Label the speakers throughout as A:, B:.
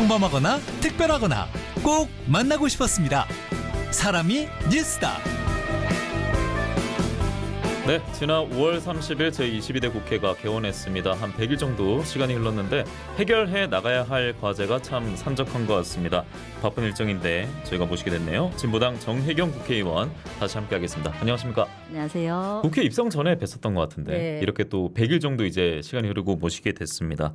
A: 평범하거나 특별하거나 꼭 만나고 싶었습니다. 사람이 뉴스다.
B: 네, 지난 5월 30일 제22대 국회가 개원했습니다. 한 100일 정도 시간이 흘렀는데 해결해 나가야 할 과제가 참 산적한 것 같습니다. 바쁜 일정인데 저희가 모시게 됐네요. 진보당 정혜경 국회의원 다시 함께하겠습니다. 안녕하십니까?
C: 안녕하세요.
B: 국회 입성 전에 뵀었던 것 같은데
C: 네.
B: 이렇게 또 100일 정도 이제 시간이 흐르고 모시게 됐습니다.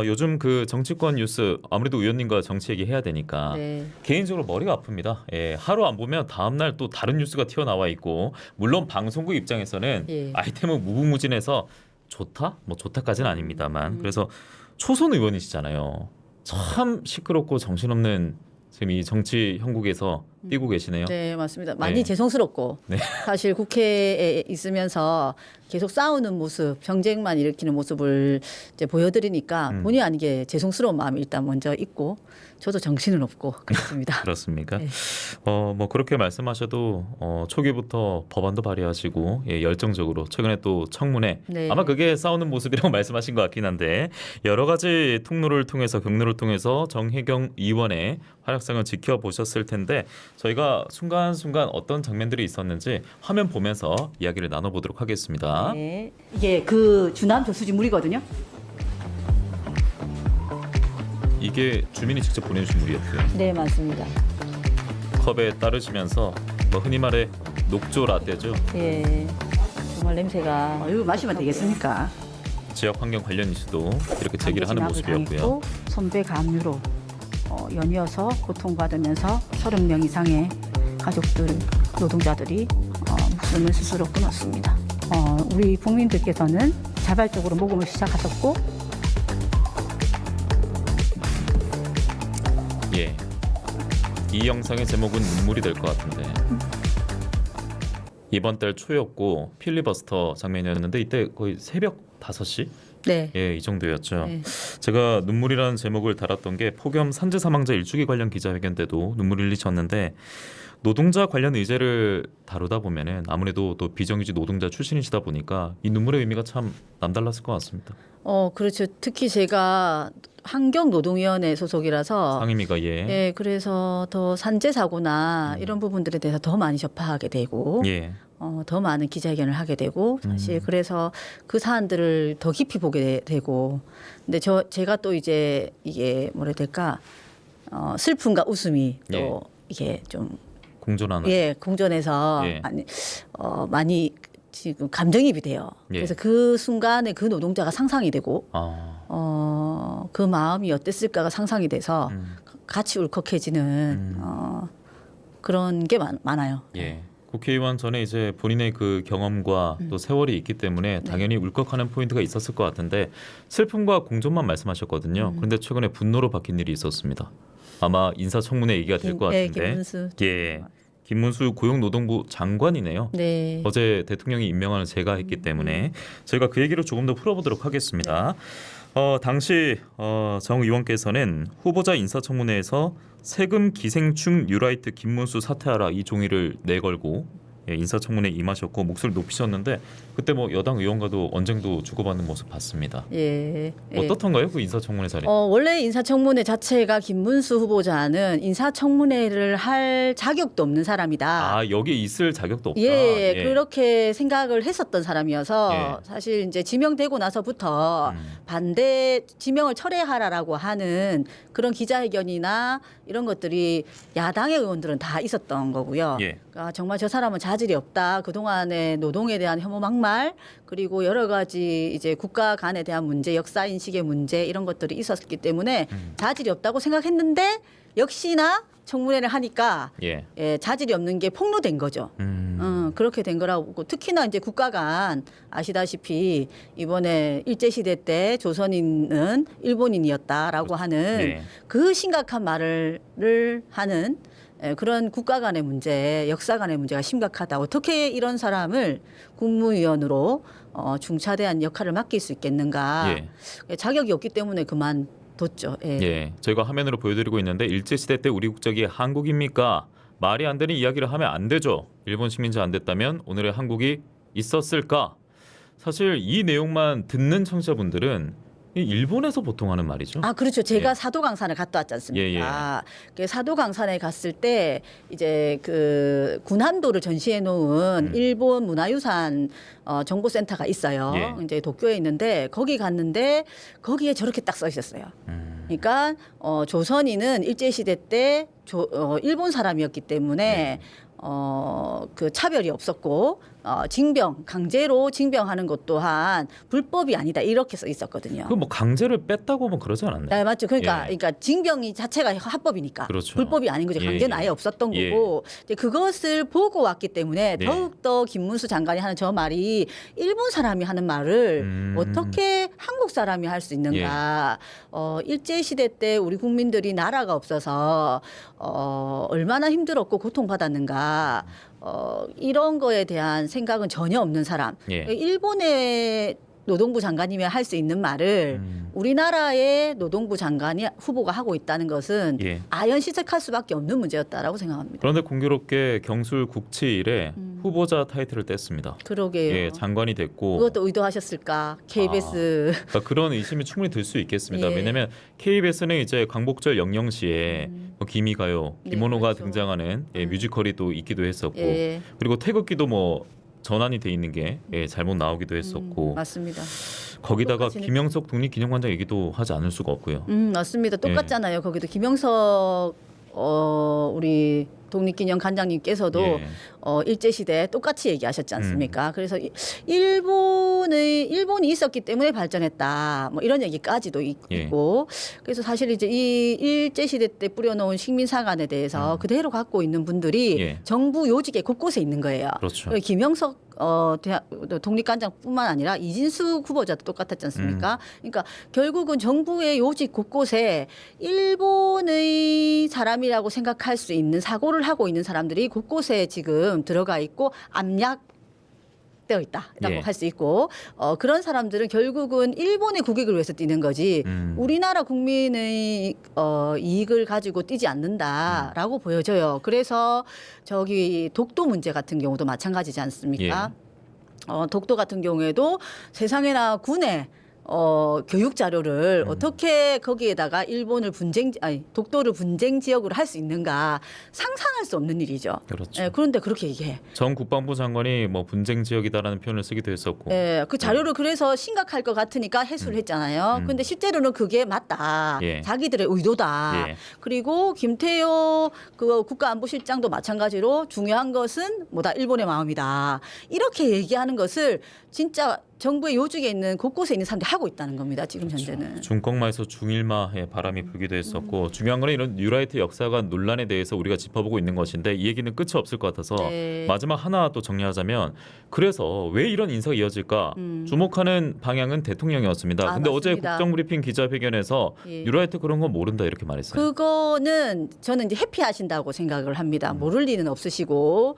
B: 요즘 그 정치권 뉴스 아무래도 의원님과 정치 얘기해야 되니까
C: 네.
B: 개인적으로 머리가 아픕니다. 예, 하루 안 보면 다음날 또 다른 뉴스가 튀어나와 있고 물론 방송국 입장에서는
C: 예.
B: 아이템은 무궁무진해서 좋다? 뭐 좋다까지는 아닙니다만 그래서 초선 의원이시잖아요. 참 시끄럽고 정신없는 지금 이 정치 형국에서 뛰고 계시네요.
C: 네, 맞습니다. 많이
B: 네.
C: 죄송스럽고
B: 네.
C: 사실 국회에 있으면서 계속 싸우는 모습, 정쟁만 일으키는 모습을 이제 보여드리니까 본의 아니게 죄송스러운 마음이 일단 먼저 있고 저도 정신은 없고 그렇습니다.
B: 그렇습니까?
C: 네.
B: 뭐 그렇게 말씀하셔도 초기부터 법안도 발의하시고 예, 열정적으로 최근에 또 청문회
C: 네.
B: 아마 그게 싸우는 모습이라고 말씀하신 것 같긴 한데 여러 가지 통로를 통해서 경로를 통해서 정혜경 의원의 활약상을 지켜보셨을 텐데 저희가 순간순간 어떤 장면들이 있었는지 화면 보면서 이야기를 나눠보도록 하겠습니다.
C: 네. 이게 그 주남 저수지 물이거든요.
B: 이게 주민이 직접 보내주신 물이었고요.
C: 네, 맞습니다.
B: 컵에 따르시면서 뭐 흔히 말해 녹조 라떼죠.
C: 예. 정말 냄새가 이거 마시면 되겠습니까?
B: 지역 환경 관련 이슈도 이렇게 제기를 하는
C: 진압을
B: 모습이었고요.
C: 당했고 선배 감유로 연이어서 고통받으면서 30명 이상의 가족들, 노동자들이 목숨을 스스로 끊었습니다. 우리 국민들께서는 자발적으로 모금을 시작하셨고
B: 예, 이 영상의 제목은 눈물이 될 것 같은데 이번 달 초였고 필리버스터 장면이었는데 이때 거의 새벽 5시?
C: 네.
B: 예, 이 정도였죠.
C: 네.
B: 제가 눈물이라는 제목을 달았던 게 폭염 산재 사망자 일주기 관련 기자회견 때도 눈물을 흘리셨는데 노동자 관련 의제를 다루다 보면은 아무래도 또 비정규직 노동자 출신이시다 보니까 이 눈물의 의미가 참 남달랐을 것 같습니다.
C: 그렇죠. 특히 제가 환경노동위원회 소속이라서
B: 상임위가 예.
C: 예, 그래서 더 산재 사고나 이런 부분들에 대해서 더 많이 접하게 되고
B: 예.
C: 더 많은 기자회견을 하게 되고 사실 그래서 그 사안들을 더 깊이 보게 되고 근데 제가 또 이제 이게 뭐라 해야 될까 슬픔과 웃음이 또
B: 예.
C: 이게 좀
B: 공존하는
C: 예, 공존해서
B: 예.
C: 많이 지금 감정이입이 돼요.
B: 예.
C: 그래서 그 순간에 그 노동자가 상상이 되고 그 마음이 어땠을까가 상상이 돼서 같이 울컥해지는 그런 게 많아요.
B: 예. 국회의원 전에 이제 본인의 그 경험과 또 세월이 있기 때문에 당연히 울컥하는 포인트가 있었을 것 같은데 슬픔과 공존만 말씀하셨거든요. 그런데 최근에 분노로 바뀐 일이 있었습니다. 아마 인사청문회 얘기가 될 것
C: 예,
B: 같은데.
C: 김문수.
B: 예. 김문수 고용노동부 장관이네요.
C: 네.
B: 어제 대통령이 임명하는 제가 했기 때문에 저희가 그 얘기를 조금 더 풀어보도록 하겠습니다. 당시 정 의원께서는 후보자 인사청문회에서 세금 기생충 뉴라이트 김문수 사퇴하라 이 종이를 내걸고 인사청문회에 임하셨고 목소리를 높이셨는데 그때 뭐 여당 의원과도 언쟁도 주고받는 모습 봤습니다.
C: 예.
B: 어떻던가요? 그 인사청문회 자리?
C: 원래 인사청문회 자체가 김문수 후보자는 인사청문회를 할 자격도 없는 사람이다.
B: 아, 여기 있을 자격도 없다.
C: 예, 그렇게 생각을 했었던 사람이어서
B: 예.
C: 사실 이제 지명되고 나서부터 반대 지명을 철회하라라고 하는 그런 기자회견이나 이런 것들이 야당의 의원들은 다 있었던 거고요.
B: 예.
C: 그러니까 정말 저 사람은 자질이 없다. 그동안의 노동에 대한 혐오 막말 그리고 여러 가지 이제 국가 간에 대한 문제, 역사 인식의 문제 이런 것들이 있었기 때문에 자질이 없다고 생각했는데 역시나 청문회를 하니까
B: 예.
C: 자질이 없는 게 폭로된 거죠. 그렇게 된 거라고 특히나 이제 국가 간 아시다시피 이번에 일제시대 때 조선인은 일본인이었다라고 하는
B: 네.
C: 그 심각한 말을 하는 그런 국가 간의 문제, 역사 간의 문제가 심각하다. 어떻게 이런 사람을 국무위원으로 중차대한 역할을 맡길 수 있겠는가. 자격이 없기 때문에 그만뒀죠.
B: 예, 저희가 화면으로 보여드리고 있는데 일제시대 때 우리 국적이 한국입니까? 말이 안 되는 이야기를 하면 안 되죠. 일본 식민지 안 됐다면 오늘의 한국이 있었을까? 사실 이 내용만 듣는 청취자분들은 이 일본에서 보통 하는 말이죠.
C: 아, 그렇죠. 제가
B: 예.
C: 사도강산을 갔다 왔지 않습니까?
B: 예,
C: 그 사도강산에 갔을 때 이제 그 군함도를 전시해 놓은 일본 문화유산 정보센터가 있어요.
B: 예.
C: 이제 도쿄에 있는데 거기 갔는데 거기에 저렇게 딱 써 있었어요. 그러니까 조선인은 일제 시대 때 일본 사람이었기 때문에 그 차별이 없었고 징병 강제로 징병하는 것 또한 불법이 아니다 이렇게 써 있었거든요.
B: 그 뭐 강제를 뺐다고 뭐 그러지 않았나요?
C: 네, 맞죠. 그러니까,
B: 예.
C: 그러니까 징병이 자체가 합법이니까
B: 그렇죠.
C: 불법이 아닌 거죠.
B: 예,
C: 강제는
B: 예.
C: 아예 없었던
B: 예.
C: 거고 이제 그것을 보고 왔기 때문에
B: 네.
C: 더욱더 김문수 장관이 하는 저 말이 일본 사람이 하는 말을 어떻게 한국 사람이 할 수 있는가. 일제 시대 때 우리 국민들이 나라가 없어서 얼마나 힘들었고 고통받았는가. 이런 거에 대한 생각은 전혀 없는 사람.
B: 예.
C: 일본의 노동부 장관님이 할 수 있는 말을 우리나라의 노동부 장관이 후보가 하고 있다는 것은
B: 예.
C: 아연시색할 수밖에 없는 문제였다라고 생각합니다.
B: 그런데 공교롭게 경술 국치일에 후보자 타이틀을 뗐습니다.
C: 그러게요.
B: 예, 장관이 됐고
C: 그것도 의도하셨을까? KBS.
B: 그러니까 그런 의심이 충분히 들 수 있겠습니다.
C: 예.
B: 왜냐하면 KBS는 이제 광복절 영영시에 뭐 기미가요,
C: 네,
B: 김원호가
C: 그렇죠.
B: 등장하는 뮤지컬이 또 있기도 했었고
C: 예.
B: 그리고 태극기도 뭐 전환이 돼 있는 게 잘못 나오기도 했었고
C: 맞습니다.
B: 거기다가
C: 똑같이
B: 김영석 독립기념관장 얘기도 하지 않을 수가 없고요.
C: 맞습니다. 똑같잖아요. 거기도 김영석 우리 독립기념관장님께서도
B: 예.
C: 일제 시대 똑같이 얘기하셨지 않습니까? 그래서 일본이 있었기 때문에 발전했다. 뭐 이런 얘기까지도
B: 예.
C: 있고. 그래서 사실 이제 이 일제 시대 때 뿌려놓은 식민사관에 대해서 그대로 갖고 있는 분들이
B: 예.
C: 정부 요직에 곳곳에 있는 거예요.
B: 그렇죠.
C: 김영석 독립관장뿐만 아니라 이진숙 후보자도 똑같았지 않습니까? 그러니까 결국은 정부의 요직 곳곳에 일본의 사람이라고 생각할 수 있는 사고를 하고 있는 사람들이 곳곳에 지금 들어가 있고 압력되어 있다라고
B: 예.
C: 할 수 있고 그런 사람들은 결국은 일본의 국익을 위해서 뛰는 거지 우리나라 국민의 이익을 가지고 뛰지 않는다라고 보여져요. 그래서 저기 독도 문제 같은 경우도 마찬가지지 않습니까? 독도 같은 경우에도 세상에나 군의 교육 자료를 어떻게 거기에다가 독도를 분쟁 지역으로 할 수 있는가 상상할 수 없는 일이죠.
B: 그렇죠.
C: 예, 그런데 그렇게 얘기해.
B: 전 국방부 장관이 뭐 분쟁 지역이다라는 표현을 쓰기도 했었고.
C: 예, 그 자료를 그래서 심각할 것 같으니까 해수를 했잖아요. 근데 실제로는 그게 맞다.
B: 예.
C: 자기들의 의도다.
B: 예.
C: 그리고 김태효 그 국가안보실장도 마찬가지로 중요한 것은 뭐다 일본의 마음이다. 이렇게 얘기하는 것을 진짜 정부의 요직에 있는 곳곳에 있는 사람들이 하고 있다는 겁니다. 지금 현재는.
B: 중꺾마에서 중일마의 바람이 불기도 했었고 중요한 거는 이런 뉴라이트 역사관 논란에 대해서 우리가 짚어보고 있는 것인데 이 얘기는 끝이 없을 것 같아서
C: 네.
B: 마지막 하나 또 정리하자면 그래서 왜 이런 인사가 이어질까 주목하는 방향은 대통령이었습니다. 근데 어제
C: 맞습니다.
B: 국정브리핑 기자회견에서
C: 예.
B: 뉴라이트 그런 건 모른다 이렇게 말했어요.
C: 그거는 저는 이제 회피하신다고 생각을 합니다. 모를 리는 없으시고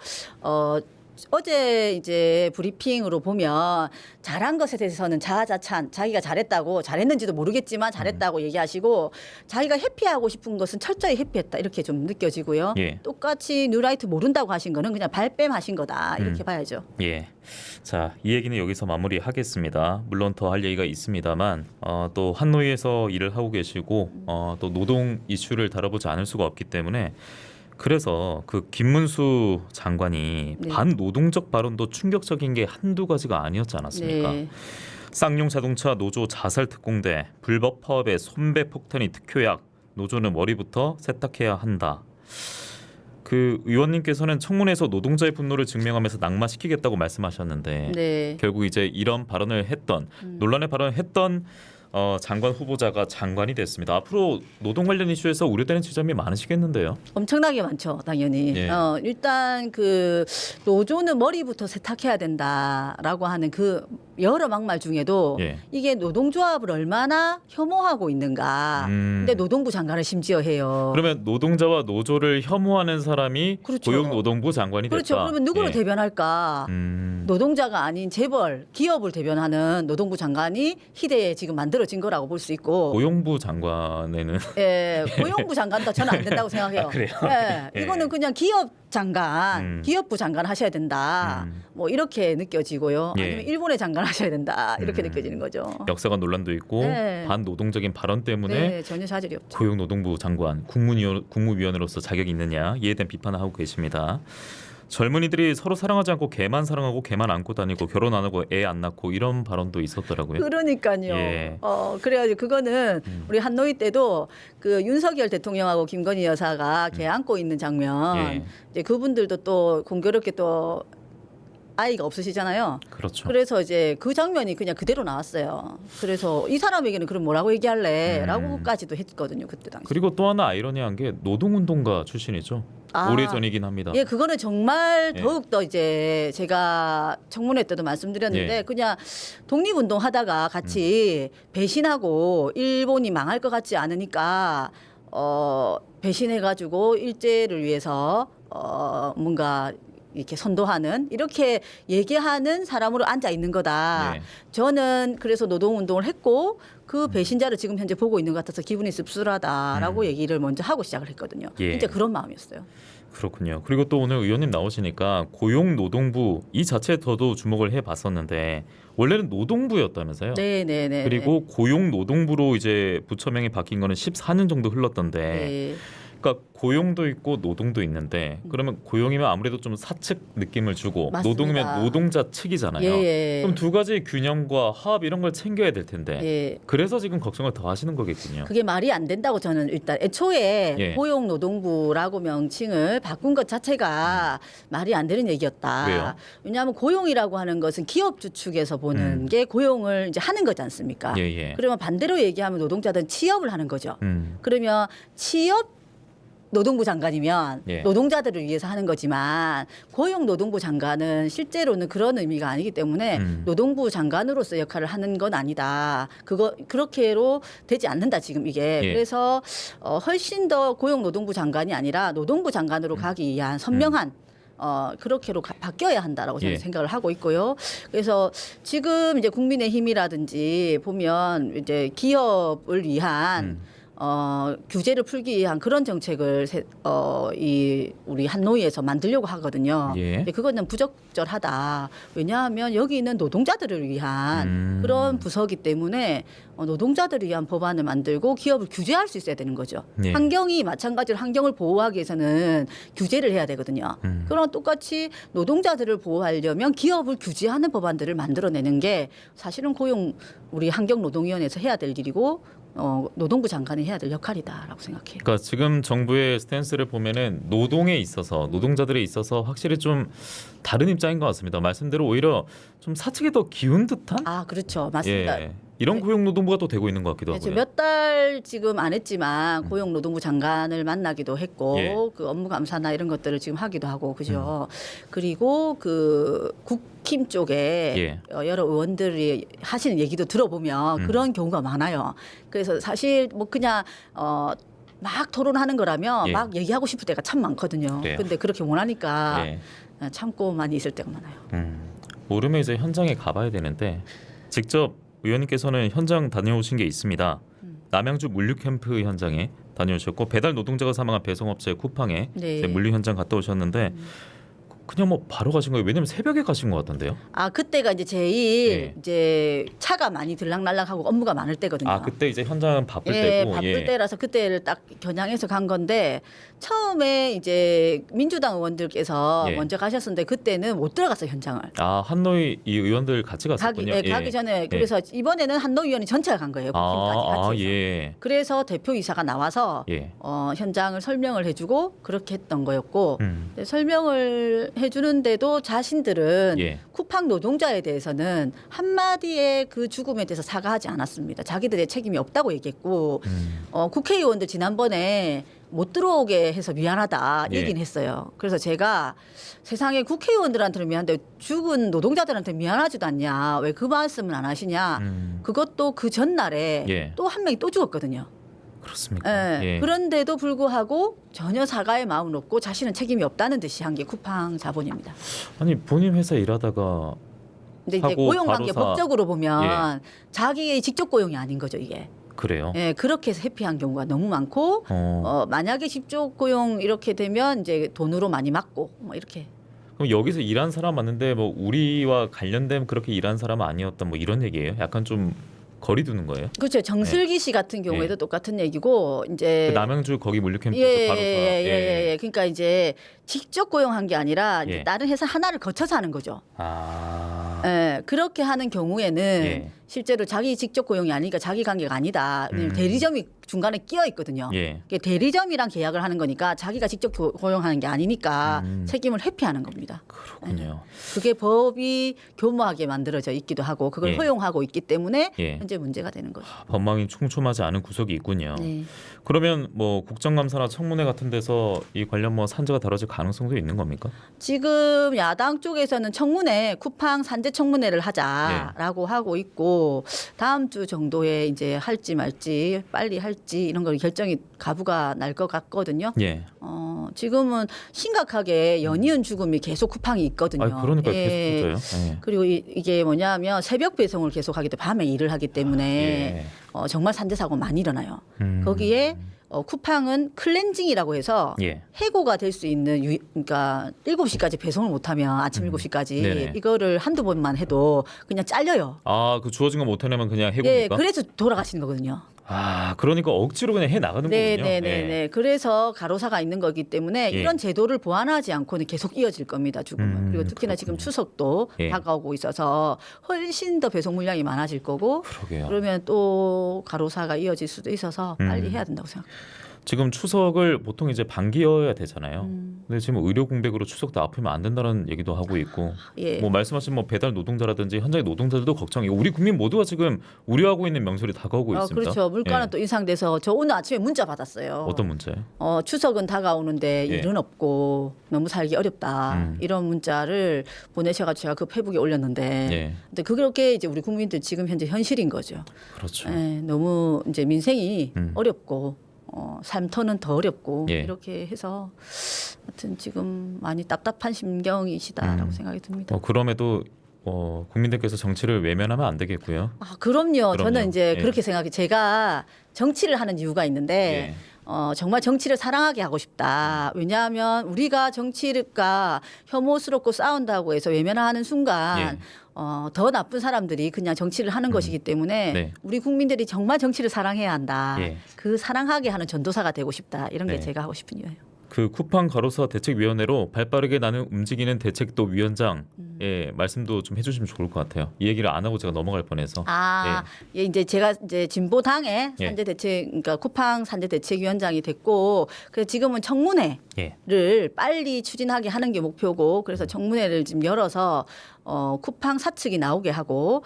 C: 어제 이제 브리핑으로 보면 잘한 것에 대해서는 자아자찬 자기가 잘했는지도 모르겠지만 잘했다고 얘기하시고 자기가 회피하고 싶은 것은 철저히 회피했다 이렇게 좀 느껴지고요.
B: 예.
C: 똑같이 뉴라이트 모른다고 하신 거는 그냥 발뺌하신 거다 이렇게 봐야죠.
B: 예. 자, 이 얘기는 여기서 마무리하겠습니다. 물론 더 할 얘기가 있습니다만 또 한노위에서 일을 하고 계시고 또 노동 이슈를 다뤄보지 않을 수가 없기 때문에 그래서 그 김문수 장관이
C: 네.
B: 반노동적 발언도 충격적인 게 한두 가지가 아니었지 않았습니까?
C: 네.
B: 쌍용 자동차 노조 자살 특공대, 불법 파업에 손배 폭탄이 특효약, 노조는 머리부터 세탁해야 한다. 그 의원님께서는 청문회에서 노동자의 분노를 증명하면서 낙마시키겠다고 말씀하셨는데
C: 네.
B: 결국 이제 이런 발언을 했던 논란의 발언을 했던 장관 후보자가 장관이 됐습니다. 앞으로 노동 관련 이슈에서 우려되는 지점이 많으시겠는데요.
C: 엄청나게 많죠, 당연히.
B: 예.
C: 일단 그 노조는 머리부터 세탁해야 된다라고 하는 그 여러 막말 중에도
B: 예.
C: 이게 노동조합을 얼마나 혐오하고 있는가. 근데 노동부 장관을 심지어 해요.
B: 그러면 노동자와 노조를 혐오하는 사람이
C: 그렇죠.
B: 고용노동부 장관이 됐다.
C: 그렇죠. 그러면 누구를
B: 예.
C: 대변할까? 노동자가 아닌 재벌, 기업을 대변하는 노동부 장관이 희대에 지금 만들어진 거라고 볼 수 있고.
B: 고용부 장관에는
C: 예, 고용부 장관도 저는 안 된다고 생각해요.
B: 아, 그래요?
C: 예,
B: 예.
C: 이거는 그냥 기업 장관, 기업부 장관 하셔야 된다. 뭐 이렇게 느껴지고요.
B: 예.
C: 아니면 일본의 장관 자제하셔야 된다 이렇게 느껴지는 거죠.
B: 역사관 논란도 있고
C: 네.
B: 반노동적인 발언 때문에
C: 네, 전혀 자질이 없죠.
B: 고용노동부 장관 국무위원으로서 자격이 있느냐 이에 대한 비판을 하고 계십니다. 젊은이들이 서로 사랑하지 않고 개만 사랑하고 개만 안고 다니고 결혼 안 하고 애 안 낳고 이런 발언도 있었더라고요.
C: 그러니까요.
B: 예.
C: 그래가지고 그거는 우리 한노위 때도 그 윤석열 대통령하고 김건희 여사가 개 안고 있는 장면,
B: 예.
C: 이제 그분들도 또 공교롭게 또 아이가 없으시잖아요.
B: 그렇죠.
C: 그래서 이제 그 장면이 그냥 그대로 나왔어요. 그래서 이 사람에게는 그럼 뭐라고 얘기할래?라고까지도 했거든요 그때 당시.
B: 그리고 또 하나 아이러니한 게 노동운동가 출신이죠. 오래전이긴 합니다.
C: 예, 그거는 정말
B: 예.
C: 더욱 더 이제 제가 청문회 때도 말씀드렸는데
B: 예.
C: 그냥 독립운동 하다가 같이 배신하고 일본이 망할 것 같지 않으니까 배신해가지고 일제를 위해서 뭔가 이렇게 선도하는 이렇게 얘기하는 사람으로 앉아 있는 거다.
B: 예.
C: 저는 그래서 노동운동을 했고 그 배신자를 지금 현재 보고 있는 것 같아서 기분이 씁쓸하다라고 얘기를 먼저 하고 시작을 했거든요.
B: 예.
C: 진짜 그런 마음이었어요.
B: 그렇군요. 그리고 또 오늘 의원님 나오시니까 고용노동부 이 자체에 저도 주목을 해봤었는데 원래는 노동부였다면서요?
C: 네네네.
B: 그리고 고용노동부로 이제 부처명이 바뀐 거는 14년 정도 흘렀던데
C: 네.
B: 그러니까 고용도 있고 노동도 있는데 그러면 고용이면 아무래도 좀 사측 느낌을 주고
C: 맞습니다.
B: 노동이면 노동자 측이잖아요.
C: 예.
B: 그럼 두 가지 균형과 화합 이런 걸 챙겨야 될 텐데
C: 예.
B: 그래서 지금 걱정을 더 하시는 거겠군요.
C: 그게 말이 안 된다고 저는 일단 애초에
B: 예.
C: 고용노동부라고 명칭을 바꾼 것 자체가 말이 안 되는 얘기였다.
B: 왜요?
C: 왜냐하면 고용이라고 하는 것은 기업주 측에서 보는 게 고용을 이제 하는 거지 않습니까?
B: 예.
C: 그러면 반대로 얘기하면 노동자들은 취업을 하는 거죠.
B: 음.
C: 그러면 취업 노동부 장관이면
B: 예.
C: 노동자들을 위해서 하는 거지만 고용노동부 장관은 실제로는 그런 의미가 아니기 때문에 노동부 장관으로서 역할을 하는 건 아니다. 그렇게로 되지 않는다 지금 이게.
B: 예.
C: 그래서 훨씬 더 고용노동부 장관이 아니라 노동부 장관으로 가기 위한 선명한 그렇게로 바뀌어야 한다라고 저는
B: 예.
C: 생각을 하고 있고요. 그래서 지금 이제 국민의힘이라든지 보면 이제 기업을 위한 규제를 풀기 위한 그런 정책을 이 우리 한노위에서 만들려고 하거든요.
B: 예.
C: 근데 그거는 부적절하다. 왜냐하면 여기는 노동자들을 위한 그런 부서기 때문에 노동자들을 위한 법안을 만들고 기업을 규제할 수 있어야 되는 거죠.
B: 예.
C: 환경이 마찬가지로 환경을 보호하기 위해서는 규제를 해야 되거든요. 그럼 똑같이 노동자들을 보호하려면 기업을 규제하는 법안들을 만들어내는 게 사실은 우리 환경노동위원회에서 해야 될 일이고 노동부 장관이 해야 될 역할이다라고 생각해요.
B: 그러니까 지금 정부의 스탠스를 보면은 노동에 있어서 노동자들에 있어서 확실히 좀 다른 입장인 것 같습니다. 말씀대로 오히려 좀 사측에 더 기운 듯한
C: 그렇죠. 맞습니다.
B: 예. 이런 고용노동부가 또 되고 있는 것 같기도 하고요.
C: 몇 달 지금 안 했지만 고용노동부 장관을 만나기도 했고
B: 예.
C: 그 업무 감사나 이런 것들을 지금 하기도 하고 그죠. 그리고 그 국힘 쪽에
B: 예.
C: 여러 의원들이 하시는 얘기도 들어보면 그런 경우가 많아요. 그래서 사실 뭐 그냥 막 토론하는 거라면
B: 예.
C: 막 얘기하고 싶을 때가 참 많거든요.
B: 그래요.
C: 근데 그렇게 못하니까
B: 예.
C: 참고만 있을 때가 많아요.
B: 모르면 이제 현장에 가봐야 되는데 직접 의원님께서는 현장 다녀오신 게 있습니다. 남양주 물류 캠프 현장에 다녀오셨고 배달 노동자가 사망한 배송업체 쿠팡에
C: 네.
B: 이제 물류 현장 갔다 오셨는데 그냥 뭐 바로 가신 거예요? 왜냐면 새벽에 가신 것 같던데요?
C: 그때가 이제 제일
B: 예.
C: 이제 차가 많이 들락날락하고 업무가 많을 때거든요.
B: 그때 이제 현장은 바쁠
C: 예,
B: 때고
C: 바쁠 때라서 그때를 딱 겨냥해서 간 건데 처음에 이제 민주당 의원들께서
B: 예.
C: 먼저 가셨었는데 그때는 못 들어갔어요 현장을.
B: 한노위 이 의원들 같이 갔었군요.
C: 가기 전에 그래서 이번에는 한노 의원이 전체가 간 거예요. 국힘까지 같이.
B: 예.
C: 그래서 대표이사가 나와서
B: 예.
C: 현장을 설명을 해주고 그렇게 했던 거였고
B: 음.
C: 설명을 해주는데도 자신들은
B: 예.
C: 쿠팡 노동자에 대해서는 한마디의 그 죽음에 대해서 사과하지 않았습니다. 자기들의 책임이 없다고 얘기했고 국회의원들 지난번에 못 들어오게 해서 미안하다
B: 예.
C: 얘기는 했어요. 그래서 제가 세상에 국회의원들한테는 미안한데 죽은 노동자들한테 미안하지도 않냐. 왜 그 말씀을 안 하시냐. 그것도 그 전날에
B: 예.
C: 또 한 명이 또 죽었거든요.
B: 그렇습니까?
C: 예. 그런데도 불구하고 전혀 사과의 마음은 없고 자신은 책임이 없다는 듯이 한 게 쿠팡 자본입니다.
B: 아니 본인 회사 일하다가
C: 근데 이제
B: 하고
C: 고용관계
B: 바로
C: 법적으로 보면 자기의 직접 고용이 아닌 거죠 이게.
B: 그래요?
C: 예, 그렇게 해서 회피한 경우가 너무 많고 만약에 직접 고용 이렇게 되면 이제 돈으로 많이 맞고 뭐 이렇게.
B: 그럼 여기서 일한 사람 맞는데 뭐 우리와 관련된 그렇게 일한 사람은 아니었다 뭐 이런 얘기예요? 약간 좀 거리 두는 거예요?
C: 그렇죠. 정슬기 씨 같은 경우에도
B: 네.
C: 똑같은 얘기고 이제
B: 그 남양주 거기 물류캠프에서
C: 예,
B: 바로
C: 예. 그러니까 이제 직접 고용한 게 아니라 이제
B: 예.
C: 다른 회사 하나를 거쳐서 하는 거죠.
B: 아.
C: 예, 그렇게 하는 경우에는
B: 예.
C: 실제로 자기 직접 고용이 아니니까 자기 관계가 아니다. 왜냐면 대리점이 중간에 끼어 있거든요.
B: 예.
C: 이게 대리점이랑 계약을 하는 거니까 자기가 직접 고용하는 게 아니니까
B: 음.
C: 책임을 회피하는 겁니다.
B: 그렇군요.
C: 그게 법이 교모하게 만들어져 있기도 하고 그걸
B: 예.
C: 허용하고 있기 때문에
B: 예.
C: 현재 문제가 되는 거죠.
B: 법망이 촘촘하지 않은 구석이 있군요.
C: 네.
B: 그러면 뭐 국정감사나 청문회 같은 데서 이 관련 뭐 산재가 다뤄질 가능성도 있는 겁니까?
C: 지금 야당 쪽에서는 청문회 쿠팡 산재 청문회를 하자라고 하고 있고 다음 주 정도에 이제 할지 말지 빨리 할지 이런 걸 결정이 가부가 날 것 같거든요.
B: 예.
C: 지금은 심각하게 연이은 죽음이 계속 쿠팡이 있거든요.
B: 아, 그러니까
C: 예.
B: 계속 터져요. 예.
C: 그리고 이게 뭐냐면 새벽 배송을 계속 하기 때문에 밤에 일을 하기 때문에
B: 예.
C: 정말 산재 사고 많이 일어나요.
B: 음.
C: 거기에 쿠팡은 클렌징이라고 해서
B: 예.
C: 해고가 될 수 있는 그러니까 7시까지 배송을 못하면 아침 7시까지
B: 네네.
C: 이거를 한두 번만 해도 그냥 잘려요.
B: 아, 그 주어진 거 못 해내면 그냥
C: 예,
B: 해고입니까?
C: 그래서 돌아가시는 거거든요.
B: 아, 그러니까 억지로 그냥 해 나가는
C: 네,
B: 거군요.
C: 네, 네, 네. 그래서 가로사가 있는 거기 때문에
B: 예.
C: 이런 제도를 보완하지 않고는 계속 이어질 겁니다. 죽음은. 그리고 특히나 지금 추석도
B: 예.
C: 다가오고 있어서 훨씬 더 배송 물량이 많아질 거고
B: 그러게요.
C: 그러면 또 가로사가 이어질 수도 있어서 빨리 해야 된다고 생각합니다.
B: 지금 추석을 보통 이제 반기여야 되잖아요. 근데 지금 의료 공백으로 추석도 아프면 안 된다는 얘기도 하고 있고,
C: 예.
B: 뭐 말씀하신 뭐 배달 노동자라든지 현장의 노동자들도 걱정이고, 우리 국민 모두가 지금 우려하고 있는 명절이 다가오고 있습니다.
C: 그렇죠. 물가는
B: 예.
C: 또 인상돼서 저 오늘 아침에 문자 받았어요.
B: 어떤 문제요?
C: 추석은 다가오는데
B: 예.
C: 일은 없고 너무 살기 어렵다.
B: 음.
C: 이런 문자를 보내셔가지고 제가 그 페북에 올렸는데,
B: 예.
C: 근데 그렇게 이제 우리 국민들 지금 현재 현실인 거죠.
B: 그렇죠.
C: 예, 너무 이제 민생이
B: 음.
C: 어렵고 삶터는 더 어렵고
B: 예.
C: 이렇게 해서 하여튼 지금 많이 답답한 심경이시다라고 생각이 듭니다.
B: 그럼에도 국민들께서 정치를 외면하면 안 되겠고요.
C: 그럼요. 저는 이제
B: 예.
C: 그렇게 생각해. 제가 정치를 하는 이유가 있는데 정말 정치를 사랑하게 하고 싶다. 왜냐하면 우리가 정치가 혐오스럽고 싸운다고 해서 외면하는 순간
B: 예.
C: 더 나쁜 사람들이 그냥 정치를 하는 것이기 때문에
B: 네.
C: 우리 국민들이 정말 정치를 사랑해야 한다.
B: 예.
C: 그 사랑하게 하는 전도사가 되고 싶다. 이런 게
B: 네.
C: 제가 하고 싶은 이유예요.
B: 그 쿠팡 가로사 대책위원회로 발빠르게 나는 움직이는 대책도 위원장 예, 말씀도 좀 해주시면 좋을 것 같아요. 이 얘기를 안 하고 제가 넘어갈 뻔해서.
C: 예, 이제 제가 이제 진보당의
B: 예.
C: 산재 대책, 그러니까 쿠팡 산재 대책위원장이 됐고, 그래서 지금은 청문회를
B: 예.
C: 빨리 추진하게 하는 게 목표고, 그래서 청문회를 지금 열어서 쿠팡 사측이 나오게 하고,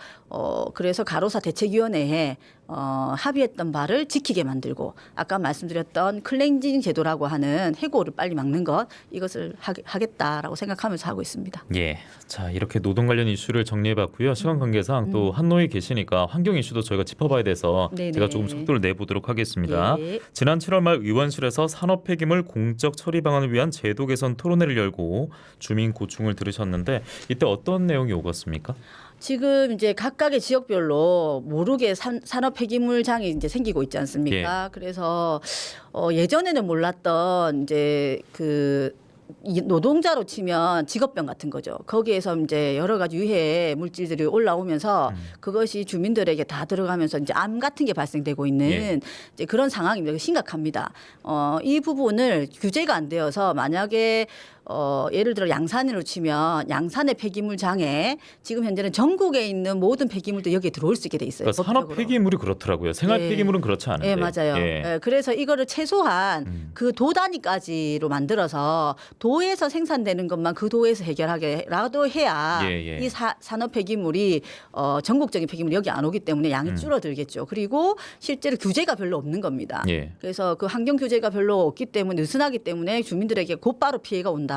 C: 그래서 가로사 대책위원회에 합의했던 바를 지키게 만들고, 아까 말씀드렸던 클렌징 제도라고 하는 해고를 빨리 막는 것, 이것을 하겠다라고 생각하면서 하고 있습니다.
B: 예. 자, 이렇게 노동 관련 이슈를 정리해봤고요. 시간 관계상 또 한노에 계시니까 환경 이슈도 저희가 짚어봐야 돼서
C: 네네.
B: 제가 조금 속도를 내보도록 하겠습니다.
C: 예.
B: 지난 7월 말 의원실에서 산업 폐기물 공적 처리 방안을 위한 제도 개선 토론회를 열고 주민 고충을 들으셨는데 이때 어떤 내용이 오갔습니까?
C: 지금 이제 각각의 지역별로 모르게 산업 폐기물장이 이제 생기고 있지 않습니까? 그래서 예전에는 몰랐던 이제 이 노동자로 치면 직업병 같은 거죠. 거기에서 이제 여러 가지 유해 물질들이 올라오면서 그것이 주민들에게 다 들어가면서 이제 암 같은 게 발생되고 있는 이제 그런 상황입니다. 심각합니다. 이 부분을 규제가 안 되어서 만약에 예를 들어 양산으로 치면 양산의 폐기물장에 지금 현재는 전국에 있는 모든 폐기물도 여기에 들어올 수 있게 돼 있어요.
B: 그러니까 산업
C: 법적으로.
B: 폐기물이 그렇더라고요. 생활
C: 예.
B: 폐기물은 그렇지 않은데.
C: 예, 맞아요. 예, 그래서 이거를 최소한 그 도 단위까지로 만들어서 도에서 생산되는 것만 그 도에서 해결하게라도 해야
B: 예.
C: 이 산업 폐기물이 전국적인 폐기물이 여기 안 오기 때문에 양이 줄어들겠죠. 그리고 실제로 규제가 별로 없는 겁니다.
B: 예.
C: 그래서 그 환경 규제가 별로 없기 때문에 느슨하기 때문에 주민들에게 곧바로 피해가 온다.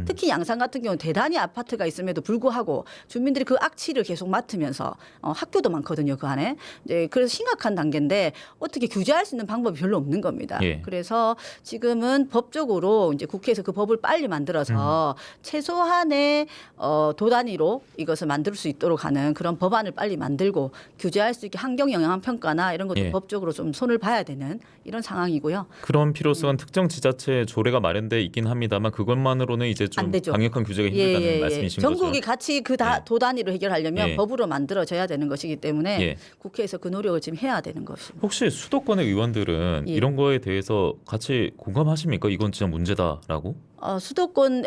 C: 특히 양산 같은 경우는 대단히 아파트가 있음에도 불구하고 주민들이 그 악취를 계속 맡으면서 학교도 많거든요. 그 안에. 이제 그래서 심각한 단계인데 어떻게 규제할 수 있는 방법이 별로 없는 겁니다.
B: 예.
C: 그래서 지금은 법적으로 이제 국회에서 그 법을 빨리 만들어서 최소한의 도 단위로 이것을 만들 수 있도록 하는 그런 법안을 빨리 만들고 규제할 수 있게 환경 영향 평가나 이런 것도
B: 예.
C: 법적으로 좀 손을 봐야 되는 이런 상황이고요.
B: 그런 필요성은 특정 지자체에 조례가 마련돼 있긴 합니다만 그것만 법안으로는 이제 좀
C: 안 되죠.
B: 강력한 규제가 힘들다는 말씀이신 거죠.
C: 전국이 같이 그
B: 예.
C: 도 단위로 해결하려면
B: 예.
C: 법으로 만들어져야 되는 것이기 때문에
B: 예.
C: 국회에서 그 노력을 지금 해야 되는 것입니다.
B: 혹시 수도권의 의원들은
C: 예.
B: 이런 거에 대해서 같이 공감하십니까? 이건 진짜 문제다라고?
C: 수도권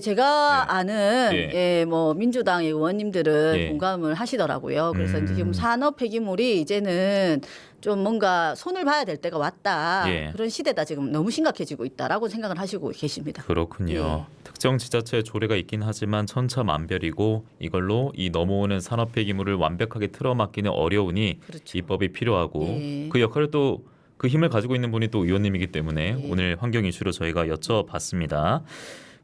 C: 제가
B: 예.
C: 아는
B: 예.
C: 뭐 민주당의 의원님들은
B: 예.
C: 공감을 하시더라고요. 그래서 지금 산업 폐기물이 이제는 좀 뭔가 손을 봐야 될 때가 왔다.
B: 예.
C: 그런 시대다. 지금 너무 심각해지고 있다라고 생각을 하시고 계십니다.
B: 그렇군요.
C: 예.
B: 특정 지자체의 조례가 있긴 하지만 천차만별이고 이걸로 이 넘어오는 산업 폐기물을 완벽하게 틀어막기는 어려우니
C: 그렇죠.
B: 입법이 필요하고
C: 예.
B: 그 역할을 또 그 힘을 가지고 있는 분이 또 의원님이기 때문에
C: 예.
B: 오늘 환경 이슈로 저희가 여쭤봤습니다.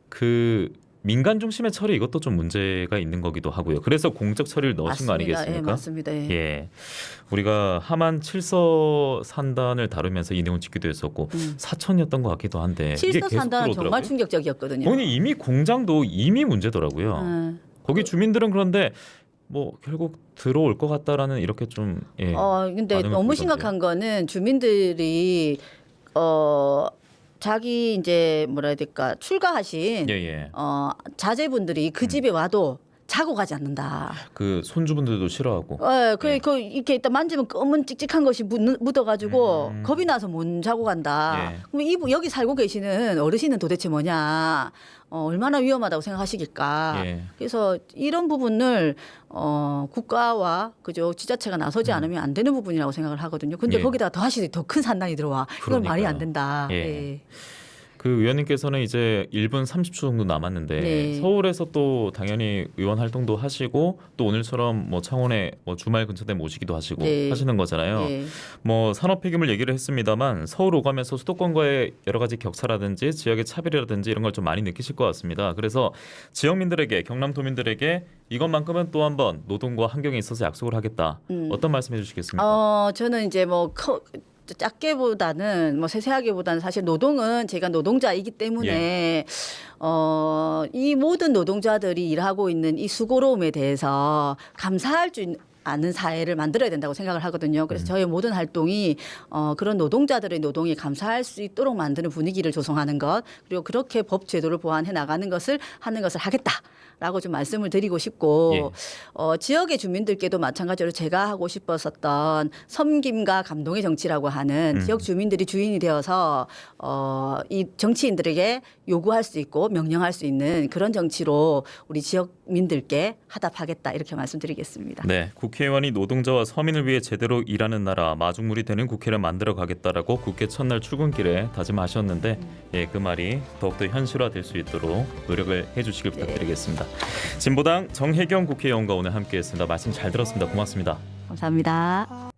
B: 그 민간 중심의 처리 이것도 좀 문제가 있는 거기도 하고요. 그래서 공적 처리를 넣으신 거 아니겠습니까?
C: 예, 맞습니다. 예.
B: 예, 우리가 하만 7서 산단을 다루면서 이 내용 짚기도 했었고 사천이었던 것 같기도 한데 이게
C: 칠서
B: 계속
C: 산단은 정말
B: 들어오더라고요.
C: 충격적이었거든요.
B: 아니 이미 공장도 이미 문제더라고요. 거기 주민들은 그런데 뭐 결국 들어올 것 같다라는 이렇게 좀
C: 근데
B: 반응을
C: 너무
B: 보이던데요.
C: 심각한 거는 주민들이 자기 이제 뭐라 해야 될까 출가하신
B: 예.
C: 자제분들이 그 집에 와도 자고 가지 않는다.
B: 그 손주분들도 싫어하고.
C: 그 이렇게 일단 만지면 검은 찍찍한 것이 묻어가지고 겁이 나서 못 자고 간다.
B: 예.
C: 그럼 여기 살고 계시는 어르신은 도대체 뭐냐? 얼마나 위험하다고 생각하시길까?
B: 예.
C: 그래서 이런 부분을 국가와 그죠 지자체가 나서지 않으면 안 되는 부분이라고 생각을 하거든요. 근데
B: 예.
C: 거기다가 더 큰 산단이 들어와. 이건 말이 안
B: 그러니까요.
C: 된다.
B: 예.
C: 예.
B: 그 의원님께서는 이제 1분 30초 정도 남았는데
C: 네.
B: 서울에서 또 당연히 의원 활동도 하시고 또 오늘처럼 뭐 창원에 뭐 주말 근처에 모시기도 하시고
C: 네.
B: 하시는 거잖아요.
C: 예.
B: 뭐 산업 폐기물 얘기를 했습니다만 서울 오가면서 수도권과의 여러 가지 격차라든지 지역의 차별이라든지 이런 걸 좀 많이 느끼실 것 같습니다. 그래서 지역민들에게 경남도민들에게 이것만큼은 또 한번 노동과 환경에 있어서 약속을 하겠다. 어떤 말씀해 주시겠습니까?
C: 저는 이제 작게보다는 세세하게보다는 사실 노동은 제가 노동자이기 때문에 이 모든 노동자들이 일하고 있는 이 수고로움에 대해서 감사할 줄 아는 사회를 만들어야 된다고 생각을 하거든요. 그래서 저의 모든 활동이 그런 노동자들의 노동에 감사할 수 있도록 만드는 분위기를 조성하는 것, 그리고 그렇게 법 제도를 보완해 나가는 것을 하겠다라고 좀 말씀을 드리고 싶고 지역의 주민들께도 마찬가지로 제가 하고 싶었었던 섬김과 감동의 정치라고 하는 지역 주민들이 주인이 되어서 이 정치인들에게 요구할 수 있고 명령할 수 있는 그런 정치로 우리 지역민들께 하답하겠다 이렇게 말씀드리겠습니다.
B: 네, 국회의원이 노동자와 서민을 위해 제대로 일하는 나라 마중물이 되는 국회를 만들어 가겠다라고 국회 첫날 출근길에 다짐하셨는데 그 말이 더욱더 현실화될 수 있도록 노력을 해주시길 부탁드리겠습니다. 진보당 정혜경 국회의원과 오늘 함께했습니다. 말씀 잘 들었습니다. 고맙습니다.
C: 감사합니다.